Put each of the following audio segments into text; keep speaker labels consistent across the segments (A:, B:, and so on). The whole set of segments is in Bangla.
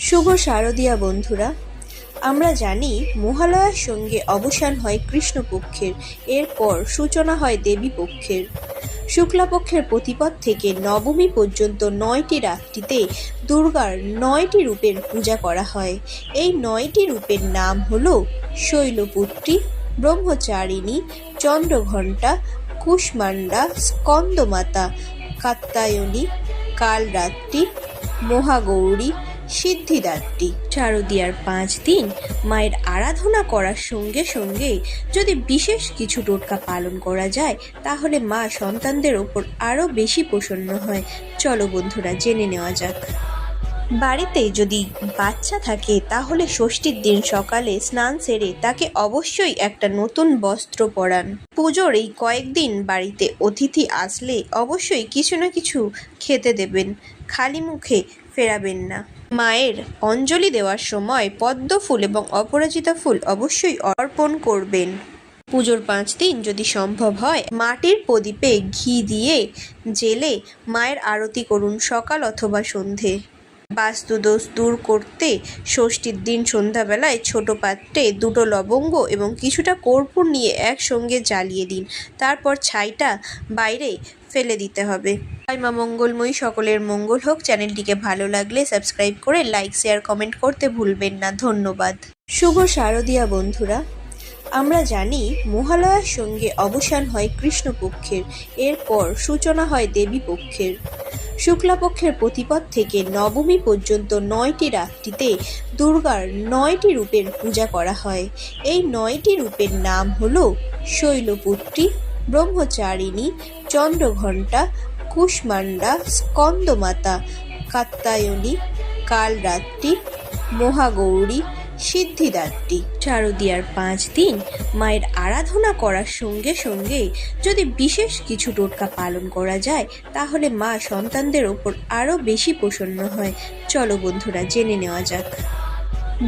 A: শুভ শারদীয়া বন্ধুরা, আমরা জানি মহালয়ার সঙ্গে অবসান হয় কৃষ্ণপক্ষের, এরপর সূচনা হয় দেবীপক্ষের। শুক্লাপক্ষের প্রতিপদ থেকে নবমী পর্যন্ত 9টি রাত্রিতে দুর্গার 9টি রূপের পূজা করা হয়। এই 9টি রূপের নাম হল শৈলপুত্রী, ব্রহ্মচারিণী, চন্দ্রঘণ্টা, কুষ্মাণ্ডা, স্কন্দমাতা, কাত্যায়নী, কালরাত্রি, মহাগৌরী, সিদ্ধিদাত্রী। শারদীয়ার 5 দিন মায়ের আরাধনা করার সঙ্গে সঙ্গে যদি বিশেষ কিছু টোটকা পালন করা যায়, তাহলে মা সন্তানদের ওপর আরও বেশি প্রসন্ন হয়। চলো বন্ধুরা, জেনে নেওয়া যাক। বাড়িতে যদি বাচ্চা থাকে, তাহলে ষষ্ঠীর দিন সকালে স্নান সেরে তাকে অবশ্যই একটা নতুন বস্ত্র পরান। পুজোর এই কয়েকদিন বাড়িতে অতিথি আসলে অবশ্যই কিছু না কিছু খেতে দেবেন, খালি মুখে ফেরাবেন না। মায়ের অঞ্জলি দেওয়ার সময় পদ্ম ফুল এবং অপরাজিতা ফুল অবশ্যই অর্পণ করবেন। পুজোর 5 দিন যদি সম্ভব হয়, মাটির প্রদীপে ঘি দিয়ে জেলে মায়ের আরতি করুন সকাল অথবা সন্ধে। বাস্তুদোষ দূর করতে ষষ্ঠীর দিন সন্ধ্যাবেলায় ছোট পাত্রে 2টো লবঙ্গ এবং কিছুটা কর্পূর নিয়ে একসঙ্গে জ্বালিয়ে দিন। তারপর ছাইটা বাইরে ফেলে দিতে হবে। জয় মা মঙ্গলময়ী, সকলের মঙ্গল হোক। চ্যানেলটিকে ভালো লাগলে সাবস্ক্রাইব করে লাইক, শেয়ার, কমেন্ট করতে ভুলবেন না। ধন্যবাদ। শুভ শারদীয়া বন্ধুরা, আমরা জানি মহালয়ার সঙ্গে অবসান হয় কৃষ্ণপক্ষের, এরপর সূচনা হয় দেবীপক্ষের। শুক্লাপক্ষের প্রতিপদ থেকে নবমী পর্যন্ত 9টি রাত্রিতে দুর্গার 9টি রূপের পূজা করা হয়। এই 9টি রূপের নাম হল শৈলপুত্রী, ব্রহ্মচারিণী, চন্দ্রঘণ্টা, কুষ্মাণ্ডা, স্কন্দমাতা, কাত্যায়নী, কালরাত্রি, মহাগৌরী, সিদ্ধিদাত্রী। শারদীয়ার 5 দিন মায়ের আরাধনা করার সঙ্গে সঙ্গে যদি বিশেষ কিছু টোটকা পালন করা যায়, তাহলে মা সন্তানদের ওপর আরও বেশি প্রসন্ন হয়। চলো বন্ধুরা, জেনে নেওয়া যাক।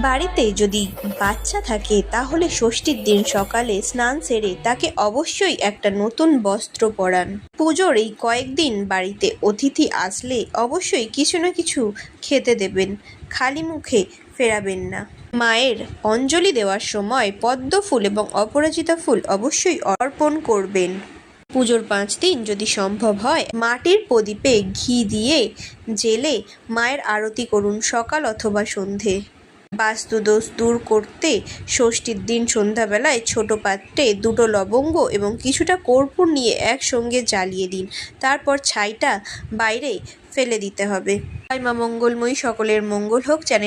A: বাড়িতে যদি বাচ্চা থাকে, তাহলে ষষ্ঠীর দিন সকালে স্নান সেরে তাকে অবশ্যই একটা নতুন বস্ত্র পরান। পুজোর এই কয়েকদিন বাড়িতে অতিথি আসলে অবশ্যই কিছু না কিছু খেতে দেবেন, খালি মুখে ফেরাবেন না। মায়ের অঞ্জলি দেওয়ার সময় পদ্ম ফুল এবং অপরাজিতা ফুল অবশ্যই অর্পণ করবেন। পুজোর 5 দিন যদি সম্ভব হয়, মাটির প্রদীপে ঘি দিয়ে জেলে মায়ের আরতি করুন সকাল অথবা সন্ধে। বাস্তুদোষ দূর করতে ষষ্ঠীর দিন সন্ধ্যাবেলায় ছোট পাত্রে 2টো লবঙ্গ এবং কিছুটা কর্পূর নিয়ে একসঙ্গে জ্বালিয়ে দিন। তারপর ছাইটা বাইরে ফেলে দিতে হবে। জয় মা মঙ্গলময়ী, সকলের মঙ্গল হোক।